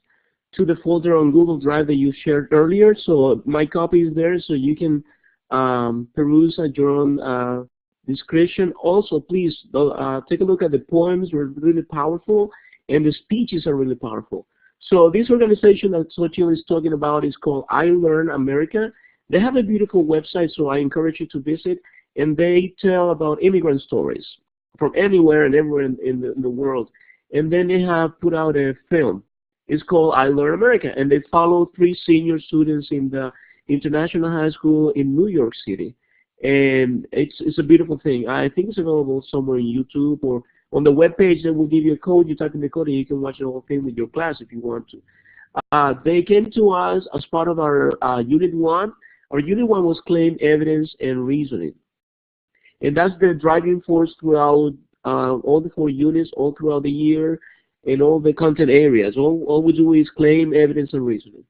to the folder on Google Drive that you shared earlier. So my copy is there, so you can peruse at your own discretion. Also, please take a look at the poems. They're really powerful, and the speeches are really powerful. So this organization that Xochitl is talking about is called I Learn America. They have a beautiful website, so I encourage you to visit. And they tell about immigrant stories from anywhere and everywhere in the world. And then they have put out a film. It's called I Learn America. And they follow 3 senior students in the International High School in New York City. And it's a beautiful thing. I think it's available somewhere in YouTube or on the web page. They will give you a code. You type in the code and you can watch the whole thing with your class if you want to. They came to us as part of our Unit 1. Our Unit 1 was claim, evidence, and reasoning. And that's the driving force throughout all the 4 units, all throughout the year, and all the content areas. All we do is claim, evidence, and reasoning.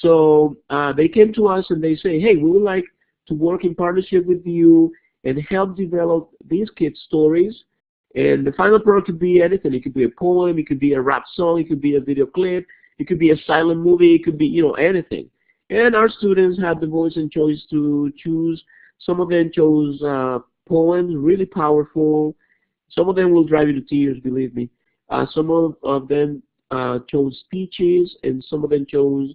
So they came to us and they say, hey, we would like to work in partnership with you and help develop these kids' stories. And the final product could be anything. It could be a poem, it could be a rap song, it could be a video clip, it could be a silent movie, it could be, anything. And our students had the voice and choice to choose. Some of them chose poems, really powerful. Some of them will drive you to tears, believe me. Some of them chose speeches, and some of them chose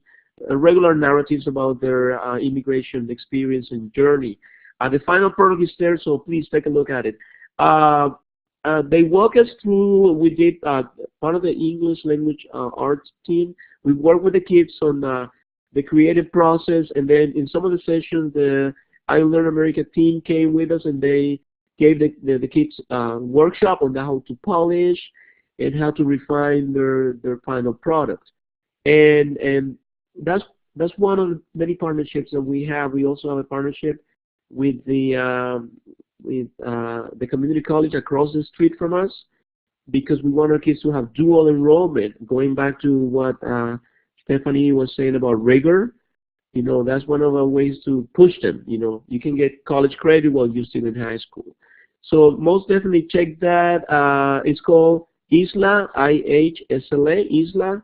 regular narratives about their immigration experience and journey. The final product is there, so please take a look at it. They walk us through, we did part of the English language arts team. We worked with the kids on the creative process, and then in some of the sessions, the I Learn America team came with us, and they gave the kids workshop on how to polish and how to refine their final product. And that's one of the many partnerships that we have. We also have a partnership with the community college across the street from us, because we want our kids to have dual enrollment. Going back to what Stephanie was saying about rigor, that's one of our ways to push them. You can get college credit while you're still in high school. So most definitely check that. It's called ISLA, I-H-S-L-A, ISLA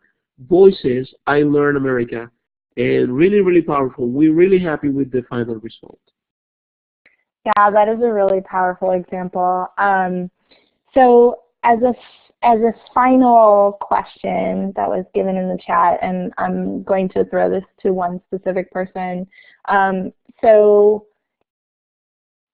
Voices, I Learn America. And really, really powerful. We're really happy with the final result. Yeah, that is a really powerful example. So as a final question that was given in the chat, and I'm going to throw this to one specific person. So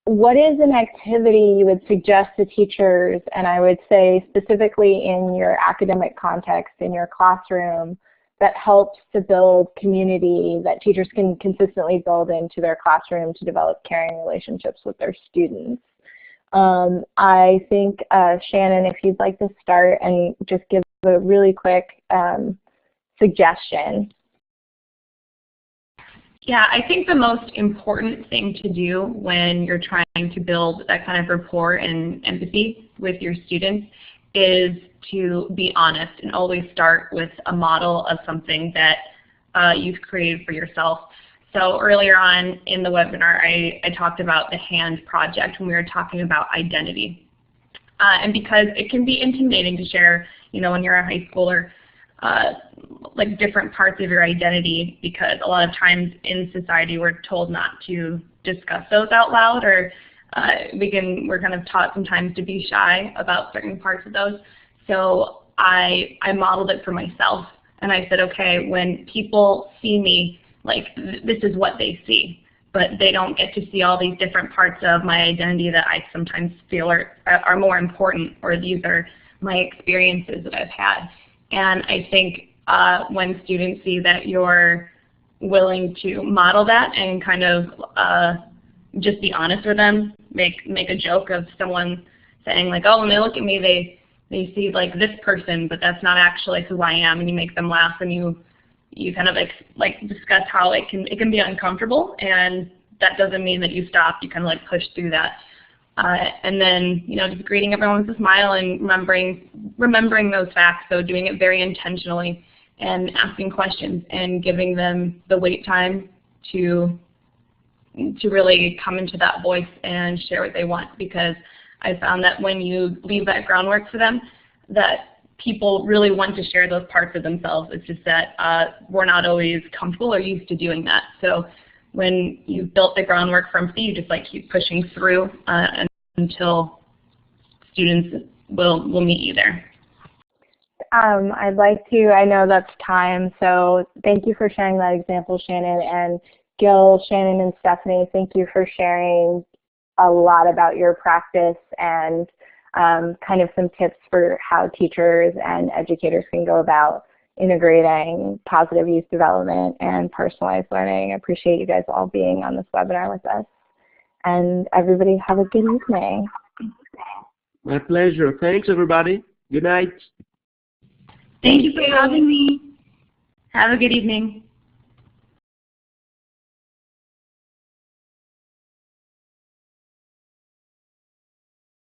what is an activity you would suggest to teachers, and I would say specifically in your academic context, in your classroom, that helps to build community that teachers can consistently build into their classroom to develop caring relationships with their students? I think, Shannon, if you'd like to start and just give a really quick suggestion. Yeah, I think the most important thing to do when you're trying to build that kind of rapport and empathy with your students is to be honest and always start with a model of something that you've created for yourself. So earlier on in the webinar, I talked about the hand project when we were talking about identity. And because it can be intimidating to share, when you're a high schooler, like different parts of your identity, because a lot of times in society we're told not to discuss those out loud, or we're kind of taught sometimes to be shy about certain parts of those. So I modeled it for myself, and I said, okay, when people see me, this is what they see, but they don't get to see all these different parts of my identity that I sometimes feel are more important, or these are my experiences that I've had. And I think when students see that you're willing to model that and kind of just be honest with them, make a joke of someone saying oh, when they look at me, they see this person, but that's not actually who I am, and you make them laugh, and you kind of discuss how it can be uncomfortable, and that doesn't mean that you stop. You kind of push through that. And then, just greeting everyone with a smile and remembering those facts, so doing it very intentionally and asking questions and giving them the wait time to really come into that voice and share what they want, because I found that when you leave that groundwork for them, that people really want to share those parts of themselves. It's just that we're not always comfortable or used to doing that. So when you've built the groundwork from C, you just keep pushing through and until students will meet you there. I'd like to, I know that's time, so thank you for sharing that example, Shannon. And Gil, Shannon, and Stephanie, thank you for sharing a lot about your practice and kind of some tips for how teachers and educators can go about integrating positive youth development and personalized learning. I appreciate you guys all being on this webinar with us. And everybody have a good evening. My pleasure. Thanks, everybody. Good night. Thank you for having me. Have a good evening.